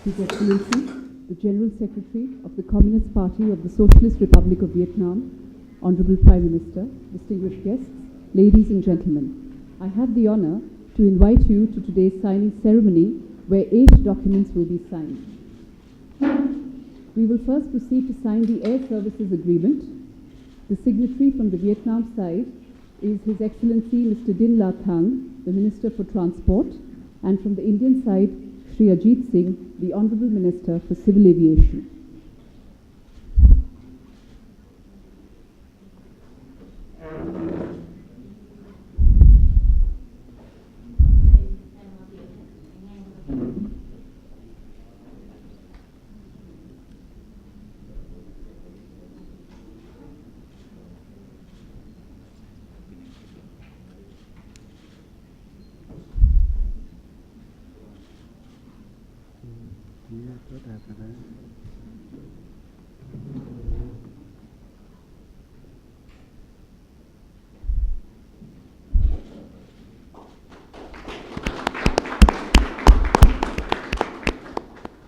His Excellency, the General Secretary of the Communist Party of the Socialist Republic of Vietnam, Honorable Prime Minister, distinguished guests, ladies and gentlemen, I have the honor to invite you to today's signing ceremony where 8 documents will be signed. We will first proceed to sign the Air Services Agreement. The signatory from the Vietnam side is His Excellency Mr. Din La Thang, the Minister for Transport, and from the Indian side, Shri Ajit Singh, the Honorable Minister for Civil Aviation.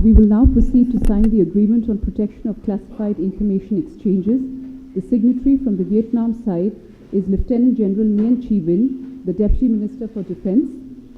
We will now proceed to sign the Agreement on Protection of Classified Information Exchanges. The signatory from the Vietnam side is Lieutenant General Nguyen Chi Vinh, the Deputy Minister for Defence,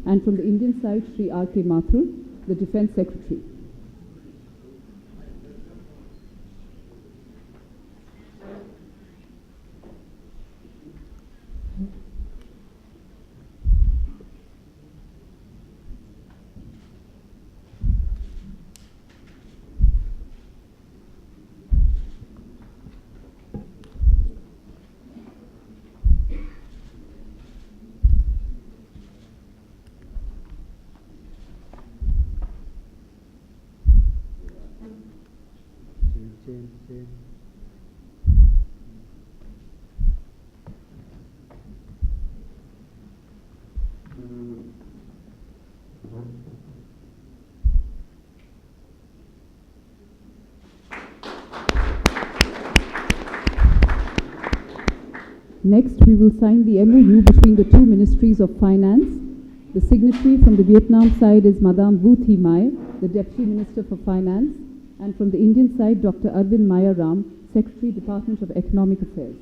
and from the Indian side, Shri R.K. Mathur, the Defence Secretary. Next, we will sign the MOU between the 2 Ministries of Finance. The signatory from the Vietnam side is Madame Vu Thi Mai, the Deputy Minister for Finance, and from the Indian side, Dr. Arvind Mayaram, Secretary, Department of Economic Affairs.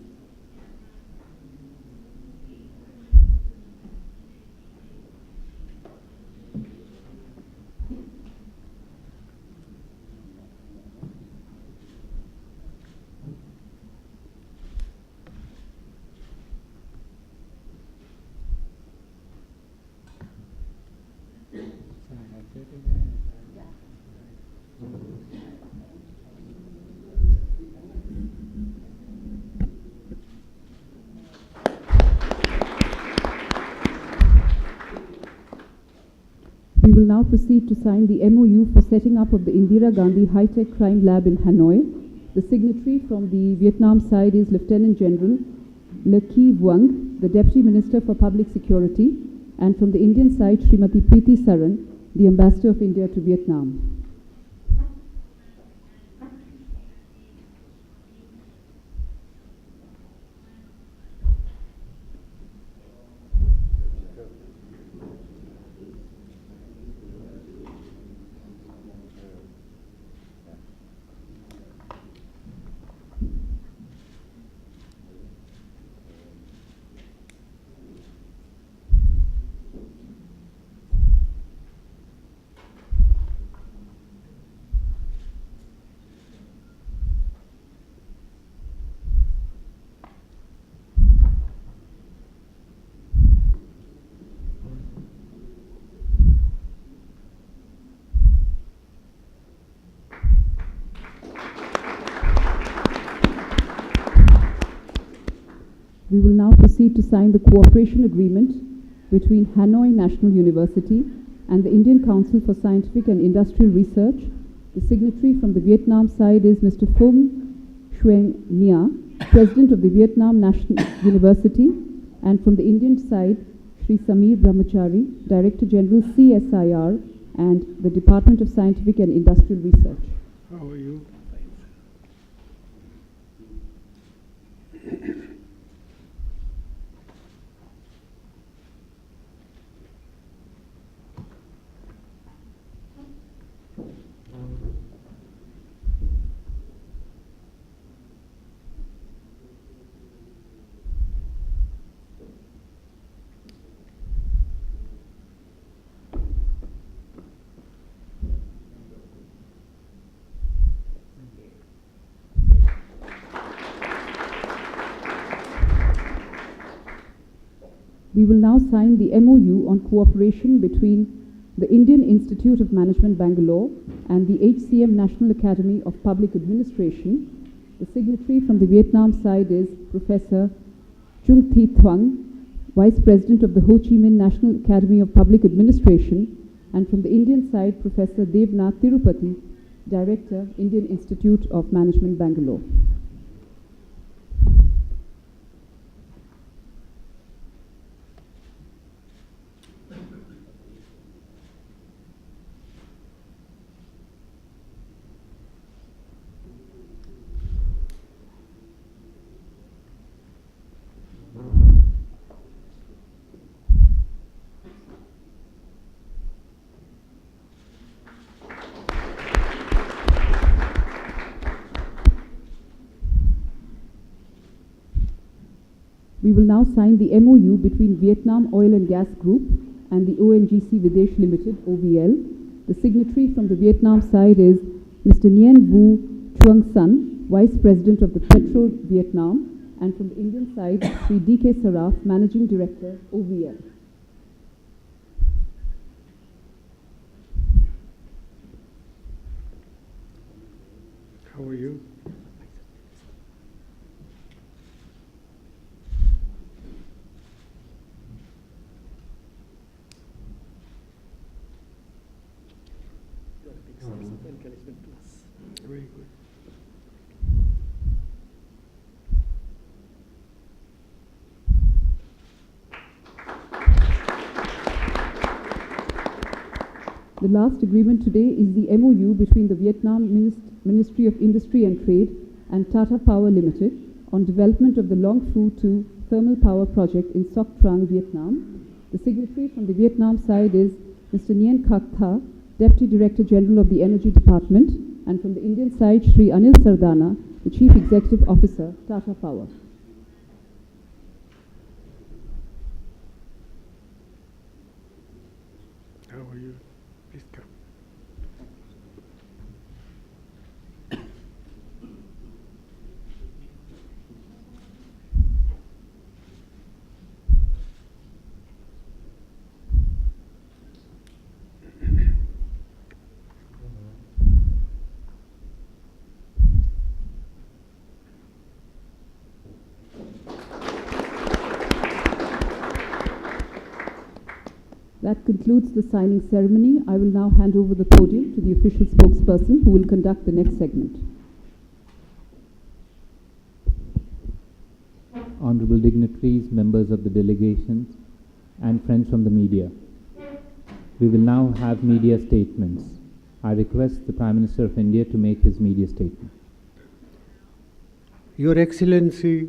We will now proceed to sign the MOU for setting up of the Indira Gandhi High-Tech Crime Lab in Hanoi. The signatory from the Vietnam side is Lieutenant General Le Qui Vuong, the Deputy Minister for Public Security, and from the Indian side, Srimati Preeti Saran, the Ambassador of India to Vietnam. We will now proceed to sign the cooperation agreement between Hanoi National University and the Indian Council for Scientific and Industrial Research. The signatory from the Vietnam side is Mr. Phung Xuyen Nia, President of the Vietnam National University, and from the Indian side, Shri Samir Brahmachari, Director General CSIR and the Department of Scientific and Industrial Research. How are you? We will now sign the MOU on cooperation between the Indian Institute of Management, Bangalore, and the HCM National Academy of Public Administration. The signatory from the Vietnam side is Professor Trung Thi Thuong, Vice President of the Ho Chi Minh National Academy of Public Administration, and from the Indian side, Professor Devnath Tirupati, Director, Indian Institute of Management, Bangalore. We will now sign the MOU between Vietnam Oil and Gas Group and the ONGC Videsh Limited, OVL. The signatory from the Vietnam side is Mr. Nguyen Vu Truong Son, Vice President of the Petro Vietnam, and from the Indian side, Sri D.K. Saraf, Managing Director, OVL. How are you? Very good. The last agreement today is the MOU between the Vietnam Ministry of Industry and Trade and Tata Power Limited on development of the Long Phu 2 thermal power project in Soc Trang, Vietnam. The signatory from the Vietnam side is Mr. Nguyen Khac Tha, Deputy Director General of the Energy Department, and from the Indian side, Sri Anil Sardana, the Chief Executive Officer, Tata Power. How are you? Please come. That concludes the signing ceremony. I will now hand over the podium to the official spokesperson who will conduct the next segment. Honorable dignitaries, members of the delegations, and friends from the media. We will now have media statements. I request the Prime Minister of India to make his media statement. Your Excellency,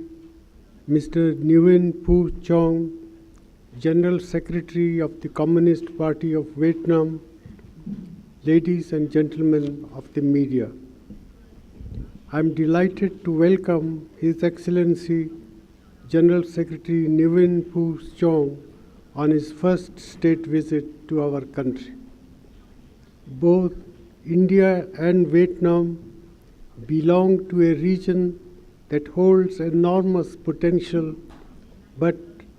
Mr. Nguyen Phu Trong, General Secretary of the Communist Party of Vietnam, ladies and gentlemen of the media. I am delighted to welcome His Excellency General Secretary Nguyen Phu Trong on his first state visit to our country. Both India and Vietnam belong to a region that holds enormous potential but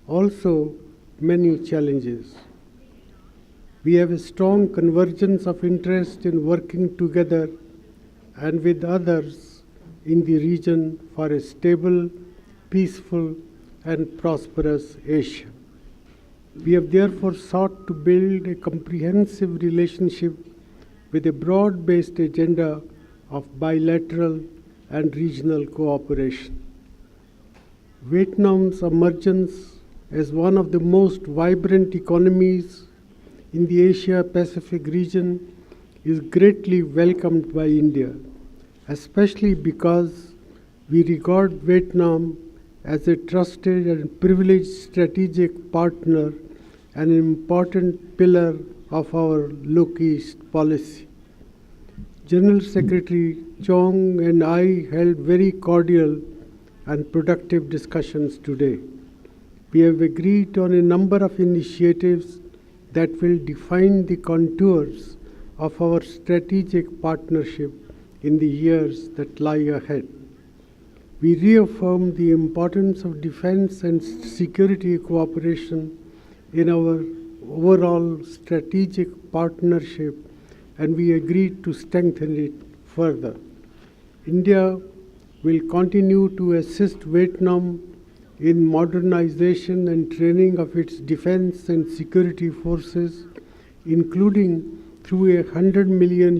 also many challenges. We have a strong convergence of interest in working together and with others in the region for a stable, peaceful, and prosperous Asia. We have therefore sought to build a comprehensive relationship with a broad-based agenda of bilateral and regional cooperation. Vietnam's emergence as one of the most vibrant economies in the Asia-Pacific region is greatly welcomed by India, especially because we regard Vietnam as a trusted and privileged strategic partner and an important pillar of our Look East policy. General Secretary Chong and I held very cordial and productive discussions today. We have agreed on a number of initiatives that will define the contours of our strategic partnership in the years that lie ahead. We reaffirm the importance of defense and security cooperation in our overall strategic partnership, and we agreed to strengthen it further. India will continue to assist Vietnam in modernization and training of its defense and security forces, including through $100 million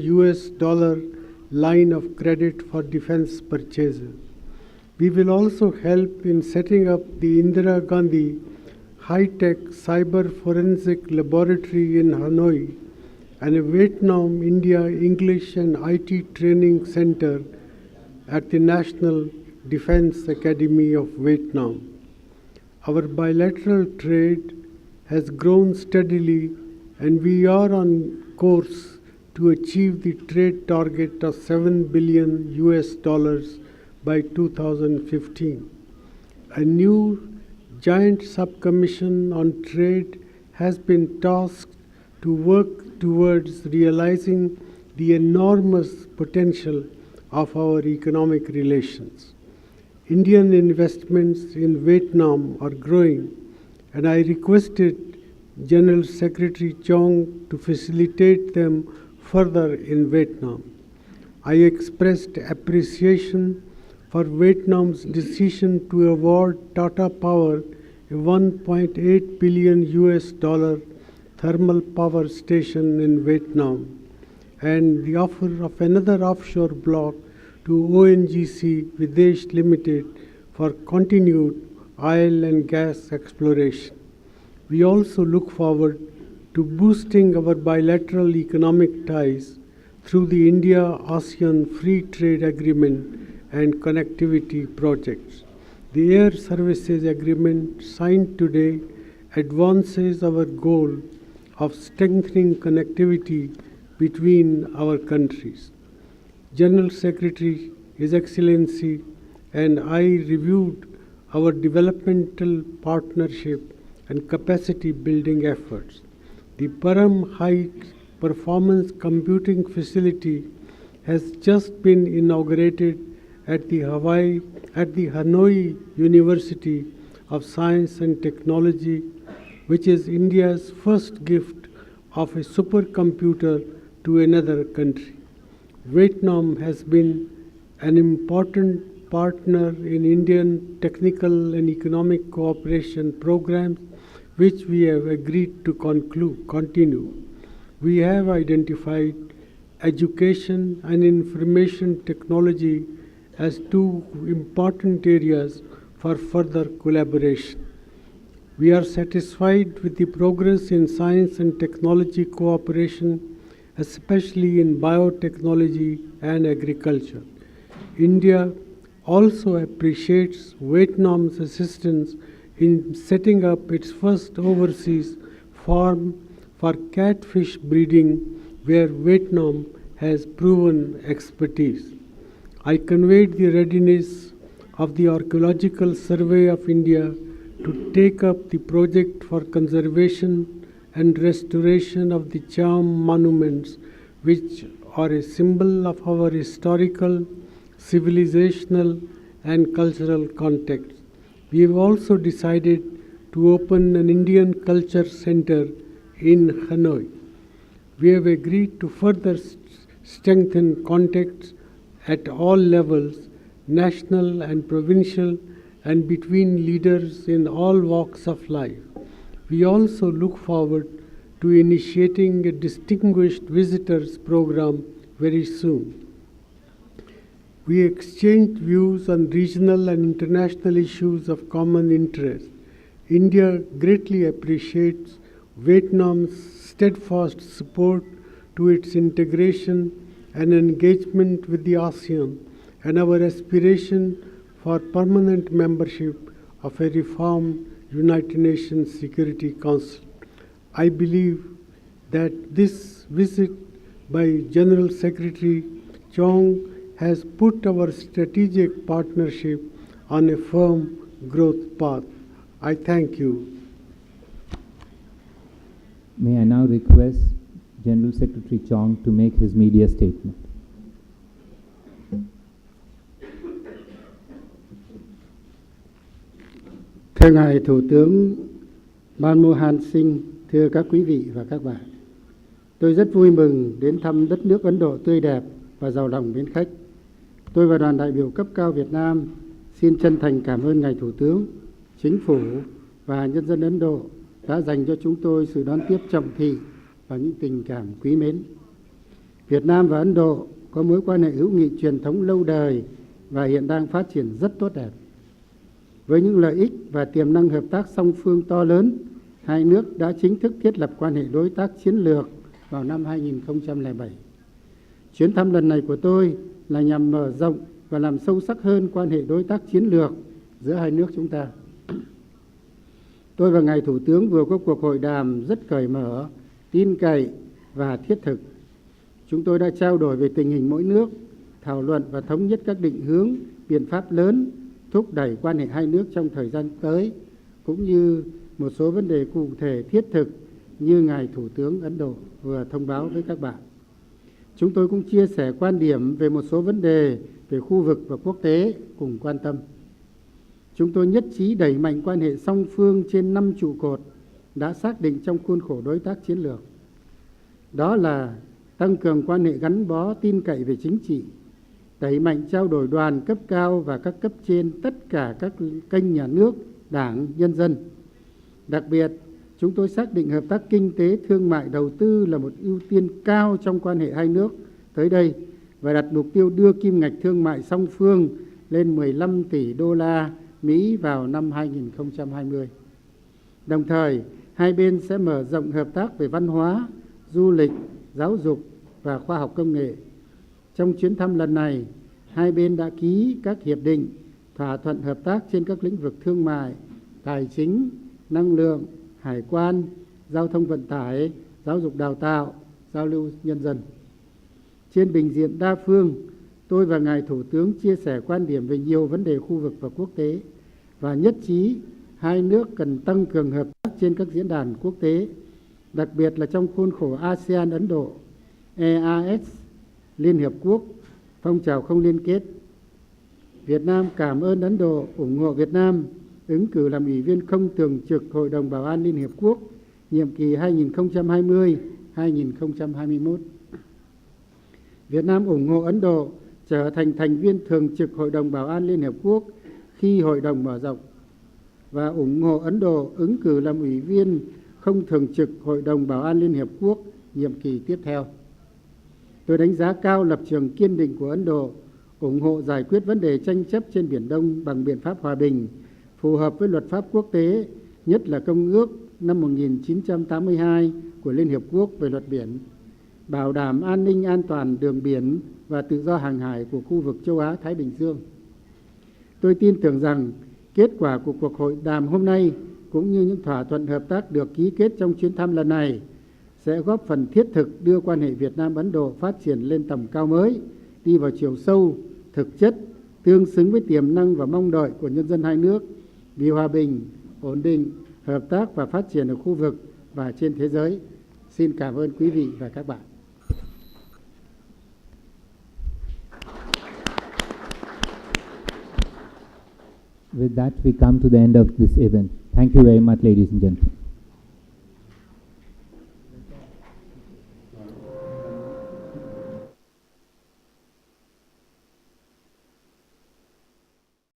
line of credit for defense purchases. We will also help in setting up the Indira Gandhi High-Tech Cyber Forensic Laboratory in Hanoi and a Vietnam-India English and IT Training Center at the National Defense Academy of Vietnam. Our bilateral trade has grown steadily, and we are on course to achieve the trade target of $7 billion by 2015. A new Joint Subcommission on Trade has been tasked to work towards realizing the enormous potential of our economic relations. Indian investments in Vietnam are growing, and I requested General Secretary Chong to facilitate them further in Vietnam. I expressed appreciation for Vietnam's decision to award Tata Power a $1.8 billion thermal power station in Vietnam, and the offer of another offshore block to ONGC Videsh Limited for continued oil and gas exploration. We also look forward to boosting our bilateral economic ties through the India-ASEAN Free Trade Agreement and connectivity projects. The Air Services Agreement signed today advances our goal of strengthening connectivity between our countries. General Secretary, His Excellency, and I reviewed our developmental partnership and capacity building efforts. The Param Heights Performance Computing Facility has just been inaugurated at the Hanoi University of Science and Technology, which is India's first gift of a supercomputer to another country. Vietnam has been an important partner in Indian technical and economic cooperation programs, which we have agreed to continue. We have identified education and information technology as two important areas for further collaboration. We are satisfied with the progress in science and technology cooperation, especially in biotechnology and agriculture. India also appreciates Vietnam's assistance in setting up its first overseas farm for catfish breeding, where Vietnam has proven expertise. I conveyed the readiness of the Archaeological Survey of India to take up the project for conservation and restoration of the charm monuments, which are a symbol of our historical, civilizational, and cultural context. We have also decided to open an Indian Culture Center in Hanoi. We have agreed to further strengthen contacts at all levels, national and provincial, and between leaders in all walks of life. We also look forward to initiating a distinguished visitors program very soon. We exchanged views on regional and international issues of common interest. India greatly appreciates Vietnam's steadfast support to its integration and engagement with the ASEAN, and our aspiration for permanent membership of a reformed United Nations Security Council. I believe that this visit by General Secretary Chong has put our strategic partnership on a firm growth path. I thank you. May I now request General Secretary Chong to make his media statement. Thưa Ngài Thủ tướng Manmohan Singh, thưa các quý vị và các bạn, tôi rất vui mừng đến thăm đất nước Ấn Độ tươi đẹp và giàu lòng mến khách. Tôi và đoàn đại biểu cấp cao Việt Nam xin chân thành cảm ơn Ngài Thủ tướng, Chính phủ và nhân dân Ấn Độ đã dành cho chúng tôi sự đón tiếp trọng thị và những tình cảm quý mến. Việt Nam và Ấn Độ có mối quan hệ hữu nghị truyền thống lâu đời và hiện đang phát triển rất tốt đẹp. Với những lợi ích và tiềm năng hợp tác song phương to lớn, hai nước đã chính thức thiết lập quan hệ đối tác chiến lược vào năm 2007. Chuyến thăm lần này của tôi là nhằm mở rộng và làm sâu sắc hơn quan hệ đối tác chiến lược giữa hai nước chúng ta. Tôi và Ngài Thủ tướng vừa có cuộc hội đàm rất cởi mở, tin cậy và thiết thực. Chúng tôi đã trao đổi về tình hình mỗi nước, thảo luận và thống nhất các định hướng, biện pháp lớn thúc đẩy quan hệ hai nước trong thời gian tới, cũng như một số vấn đề cụ thể thiết thực như Ngài Thủ tướng Ấn Độ vừa thông báo với các bạn. Chúng tôi cũng chia sẻ quan điểm về một số vấn đề về khu vực và quốc tế cùng quan tâm. Chúng tôi nhất trí đẩy mạnh quan hệ song phương trên 5 trụ cột đã xác định trong khuôn khổ đối tác chiến lược. Đó là tăng cường quan hệ gắn bó tin cậy về chính trị, đẩy mạnh trao đổi đoàn cấp cao và các cấp trên tất cả các kênh nhà nước, đảng, nhân dân. Đặc biệt, chúng tôi xác định hợp tác kinh tế, thương mại, đầu tư là một ưu tiên cao trong quan hệ hai nước tới đây và đặt mục tiêu đưa kim ngạch thương mại song phương lên 15 tỷ đô la Mỹ vào năm 2020. Đồng thời, hai bên sẽ mở rộng hợp tác về văn hóa, du lịch, giáo dục và khoa học công nghệ. Trong chuyến thăm lần này, hai bên đã ký các hiệp định, thỏa thuận hợp tác trên các lĩnh vực thương mại, tài chính, năng lượng, hải quan, giao thông vận tải, giáo dục đào tạo, giao lưu nhân dân. Trên bình diện đa phương, tôi và Ngài Thủ tướng chia sẻ quan điểm về nhiều vấn đề khu vực và quốc tế và nhất trí hai nước cần tăng cường hợp tác trên các diễn đàn quốc tế, đặc biệt là trong khuôn khổ ASEAN Ấn Độ, EAS, Liên Hiệp Quốc, phong trào không liên kết. Việt Nam cảm ơn Ấn Độ ủng hộ Việt Nam ứng cử làm Ủy viên không thường trực Hội đồng Bảo an Liên Hiệp Quốc nhiệm kỳ 2020-2021. Việt Nam ủng hộ Ấn Độ trở thành thành viên thường trực Hội đồng Bảo an Liên Hiệp Quốc khi Hội đồng mở rộng và ủng hộ Ấn Độ ứng cử làm Ủy viên không thường trực Hội đồng Bảo an Liên Hiệp Quốc nhiệm kỳ tiếp theo. Tôi đánh giá cao lập trường kiên định của Ấn Độ, ủng hộ giải quyết vấn đề tranh chấp trên Biển Đông bằng biện pháp hòa bình, phù hợp với luật pháp quốc tế, nhất là Công ước năm 1982 của Liên Hiệp Quốc về luật biển, bảo đảm an ninh an toàn đường biển và tự do hàng hải của khu vực châu Á-Thái Bình Dương. Tôi tin tưởng rằng kết quả của cuộc hội đàm hôm nay cũng như những thỏa thuận hợp tác được ký kết trong chuyến thăm lần này sẽ góp phần thiết thực đưa quan hệ Việt Nam-Ấn Độ phát triển lên tầm cao mới, đi vào chiều sâu, thực chất, tương xứng với tiềm năng và mong đợi của nhân dân hai nước vì hòa bình, ổn định, hợp tác và phát triển ở khu vực và trên thế giới. Xin cảm ơn quý vị và các bạn. With that, we come to the end of this event. Thank you very much, ladies and gentlemen.